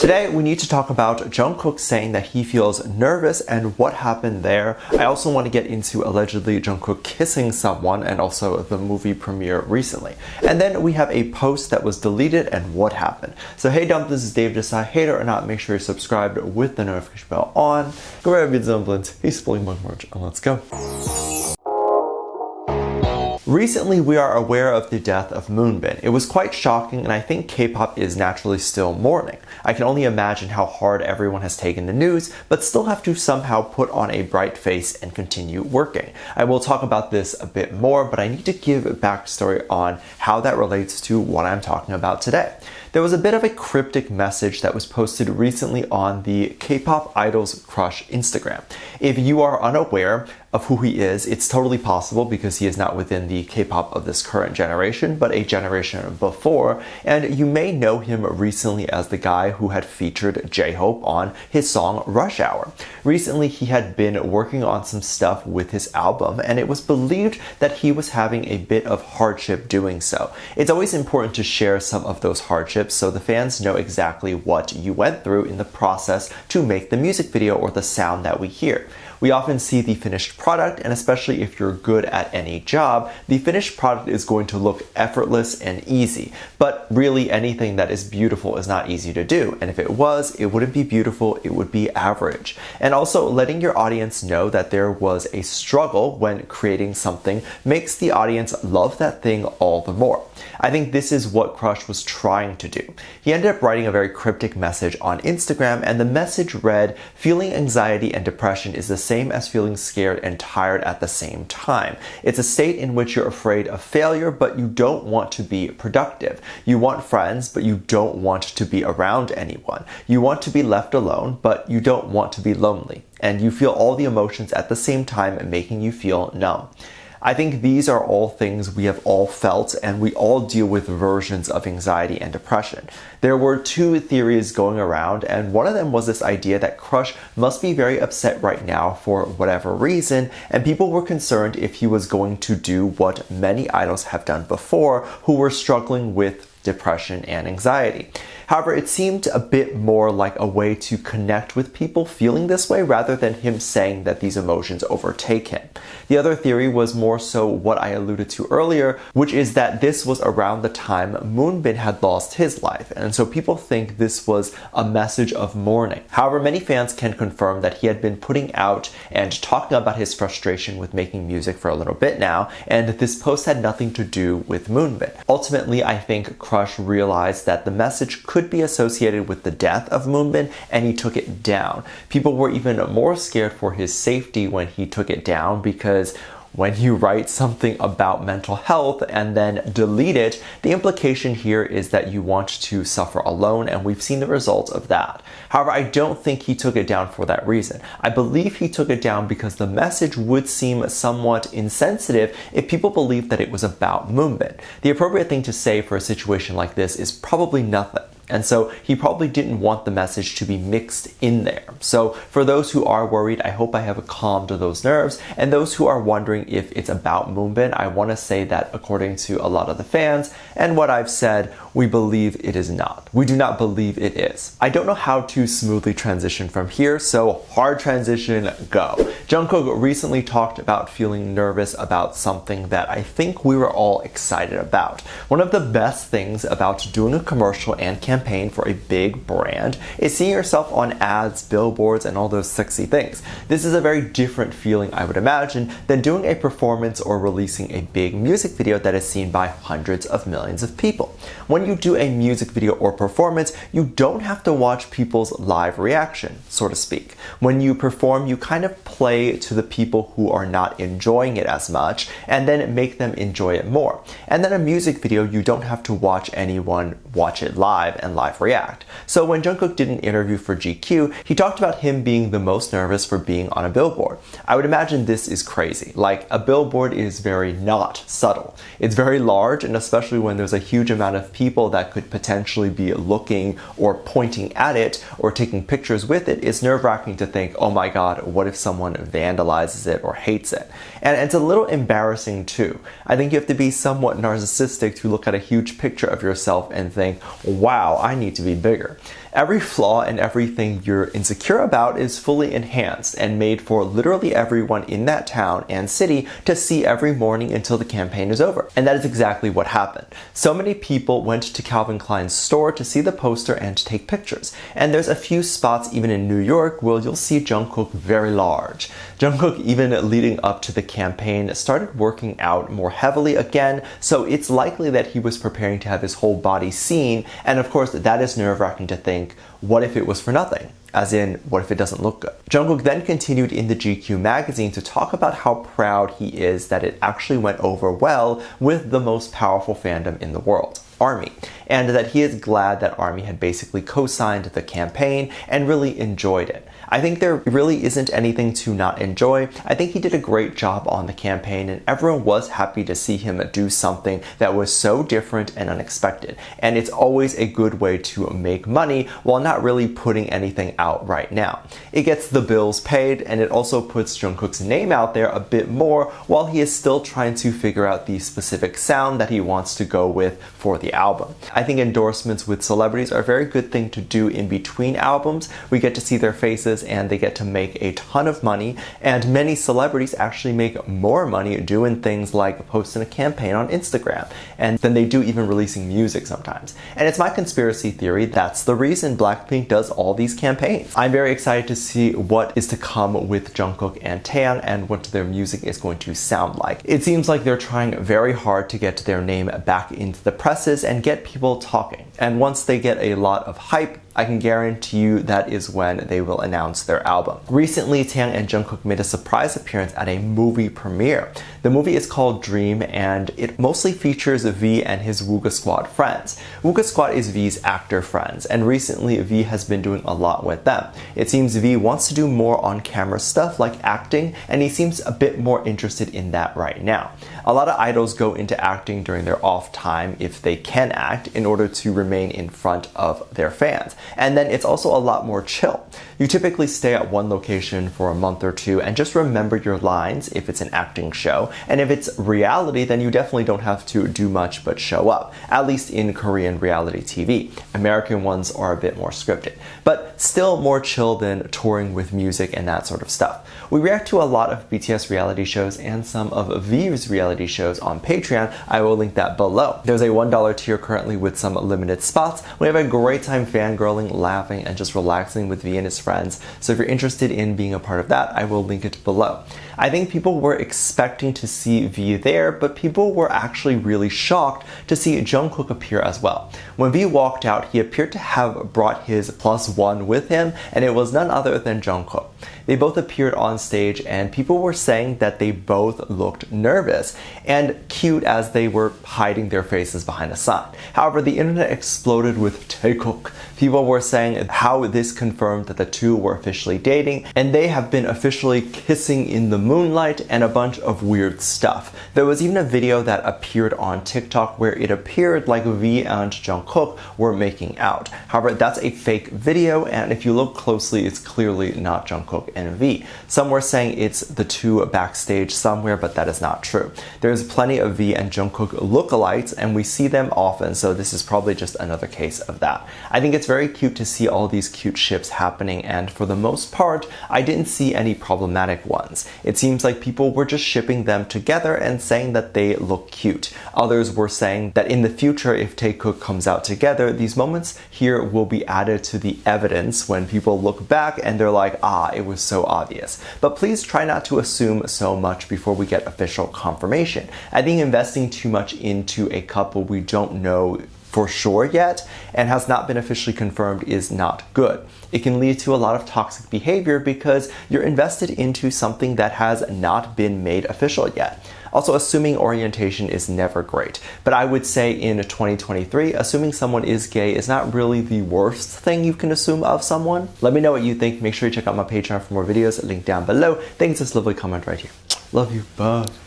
Today, we need to talk about Jung Kook saying that he feels nervous and what happened there. I also want to get into allegedly Jung Kook kissing someone and also the movie premiere recently. And then we have a post that was deleted and what happened. So hey Dump, this is Dave. Decide hater or not, make sure you're subscribed with the notification bell on. Go grab your Dumplings, he's spilling my merch, and let's go. Recently, we are aware of the death of Moonbin. It was quite shocking, and I think K-pop is naturally still mourning. I can only imagine how hard everyone has taken the news, but still have to somehow put on a bright face and continue working. I will talk about this a bit more, but I need to give a backstory on how that relates to what I'm talking about today. There was a bit of a cryptic message that was posted recently on the K-pop idol's crush Instagram. If you are unaware of who he is, it's totally possible because he is not within the K-pop of this current generation, but a generation before, and you may know him recently as the guy who had featured J-Hope on his song Rush Hour. Recently, he had been working on some stuff with his album, and it was believed that he was having a bit of hardship doing so. It's always important to share some of those hardships so the fans know exactly what you went through in the process to make the music video or the sound that we hear. We often see the finished product, and especially if you're good at any job, the finished product is going to look effortless and easy. But really, anything that is beautiful is not easy to do, and if it was, it wouldn't be beautiful, it would be average. And also, letting your audience know that there was a struggle when creating something makes the audience love that thing all the more. I think this is what Crush was trying to do. He ended up writing a very cryptic message on Instagram, and the message read, "Feeling anxiety and depression is the same as feeling scared and tired at the same time. It's a state in which you're afraid of failure, but you don't want to be productive. You want friends, but you don't want to be around anyone. You want to be left alone, but you don't want to be lonely. And you feel all the emotions at the same time, making you feel numb." I think these are all things we have all felt, and we all deal with versions of anxiety and depression. There were two theories going around, and one of them was this idea that Crush must be very upset right now for whatever reason, and people were concerned if he was going to do what many idols have done before who were struggling with depression and anxiety. However, it seemed a bit more like a way to connect with people feeling this way rather than him saying that these emotions overtake him. The other theory was more so what I alluded to earlier, which is that this was around the time Moonbin had lost his life, and so people think this was a message of mourning. However, many fans can confirm that he had been putting out and talking about his frustration with making music for a little bit now, and this post had nothing to do with Moonbin. Ultimately, I think Crush realized that the message could be associated with the death of Moonbin, and he took it down. People were even more scared for his safety when he took it down, because when you write something about mental health and then delete it, the implication here is that you want to suffer alone, and we've seen the results of that. However, I don't think he took it down for that reason. I believe he took it down because the message would seem somewhat insensitive if people believed that it was about Moonbin. The appropriate thing to say for a situation like this is probably nothing. And so he probably didn't want the message to be mixed in there. So for those who are worried, I hope I have calmed those nerves. And those who are wondering if it's about Moonbin, I want to say that according to a lot of the fans and what I've said, we believe it is not. We do not believe it is. I don't know how to smoothly transition from here, so hard transition, go. Jung Kook recently talked about feeling nervous about something that I think we were all excited about. One of the best things about doing a commercial and campaign for a big brand is seeing yourself on ads, billboards, and all those sexy things. This is a very different feeling, I would imagine, than doing a performance or releasing a big music video that is seen by hundreds of millions of people. When you do a music video or performance, you don't have to watch people's live reaction, so to speak. When you perform, you kind of play to the people who are not enjoying it as much, and then make them enjoy it more. And then a music video, you don't have to watch anyone watch it live and live react. So when Jung Kook did an interview for GQ, he talked about him being the most nervous for being on a billboard. I would imagine this is crazy. Like, a billboard is very not subtle. It's very large, and especially when there's a huge amount of people that could potentially be looking or pointing at it or taking pictures with it, it's nerve-wracking to think, oh my god, what if someone vandalizes it or hates it? And it's a little embarrassing too. I think you have to be somewhat narcissistic to look at a huge picture of yourself and think, wow, I need to be bigger. Every flaw and everything you're insecure about is fully enhanced and made for literally everyone in that town and city to see every morning until the campaign is over. And that is exactly what happened. So many people went to Calvin Klein's store to see the poster and to take pictures. And there's a few spots even in New York where you'll see Jung Kook very large. Jung Kook, even leading up to the campaign, started working out more heavily again, so it's likely that he was preparing to have his whole body seen, and of course that is nerve-wracking to think, what if it was for nothing? As in, what if it doesn't look good? Jung Kook then continued in the GQ magazine to talk about how proud he is that it actually went over well with the most powerful fandom in the world, ARMY, and that he is glad that ARMY had basically co-signed the campaign and really enjoyed it. I think there really isn't anything to not enjoy. I think he did a great job on the campaign and everyone was happy to see him do something that was so different and unexpected. And it's always a good way to make money while not really putting anything out right now. It gets the bills paid and it also puts Jung Kook's name out there a bit more while he is still trying to figure out the specific sound that he wants to go with for the album. I think endorsements with celebrities are a very good thing to do in between albums. We get to see their faces and they get to make a ton of money, and many celebrities actually make more money doing things like posting a campaign on Instagram and than they do even releasing music sometimes. And it's my conspiracy theory that's the reason Blackpink does all these campaigns. I'm very excited to see what is to come with Jungkook and Taeyang and what their music is going to sound like. It seems like they're trying very hard to get their name back into the presses and get people talking. And once they get a lot of hype, I can guarantee you that is when they will announce their album. Recently, Taeyang and Jungkook made a surprise appearance at a movie premiere. The movie is called Dream and it mostly features V and his Wooga Squad friends. Wooga Squad is V's actor friends, and recently V has been doing a lot with them. It seems V wants to do more on-camera stuff like acting, and he seems a bit more interested in that right now. A lot of idols go into acting during their off time, if they can act, in order to remain in front of their fans. And then it's also a lot more chill. You typically stay at one location for a month or two and just remember your lines if it's an acting show. And if it's reality, then you definitely don't have to do much but show up, at least in Korean reality TV. American ones are a bit more scripted, but still more chill than touring with music and that sort of stuff. We react to a lot of BTS reality shows and some of V's reality shows on Patreon. I will link that below. There's a $1 tier currently with some limited spots. We have a great time fangirling, laughing, and just relaxing with V and his friends. So if you're interested in being a part of that, I will link it below. I think people were expecting to see V there, but people were actually really shocked to see Jungkook appear as well. When V walked out, he appeared to have brought his +1 with him, and it was none other than Jungkook. They both appeared on stage and people were saying that they both looked nervous and cute as they were hiding their faces behind a sign. However, the internet exploded with Taekook. People were saying how this confirmed that the two were officially dating and they have been officially kissing in the moonlight and a bunch of weird stuff. There was even a video that appeared on TikTok where it appeared like V and Jungkook were making out. However, that's a fake video, and if you look closely, it's clearly not Jungkook and V. Some were saying it's the two backstage somewhere, but that is not true. There's plenty of V and Jungkook lookalikes, and we see them often, so this is probably just another case of that. I think it's very cute to see all these cute ships happening, and for the most part, I didn't see any problematic ones. It seems like people were just shipping them together and saying that they look cute. Others were saying that in the future, if Taekook comes out together, these moments here will be added to the evidence when people look back and they're like, ah, it was so obvious. But please try not to assume so much before we get official confirmation. I think investing too much into a couple we don't know for sure yet and has not been officially confirmed is not good. It can lead to a lot of toxic behavior because you're invested into something that has not been made official yet. Also, assuming orientation is never great, but I would say in 2023, assuming someone is gay is not really the worst thing you can assume of someone. Let me know what you think. Make sure you check out my Patreon for more videos, link down below. Thanks, this lovely comment right here. Love you, bye.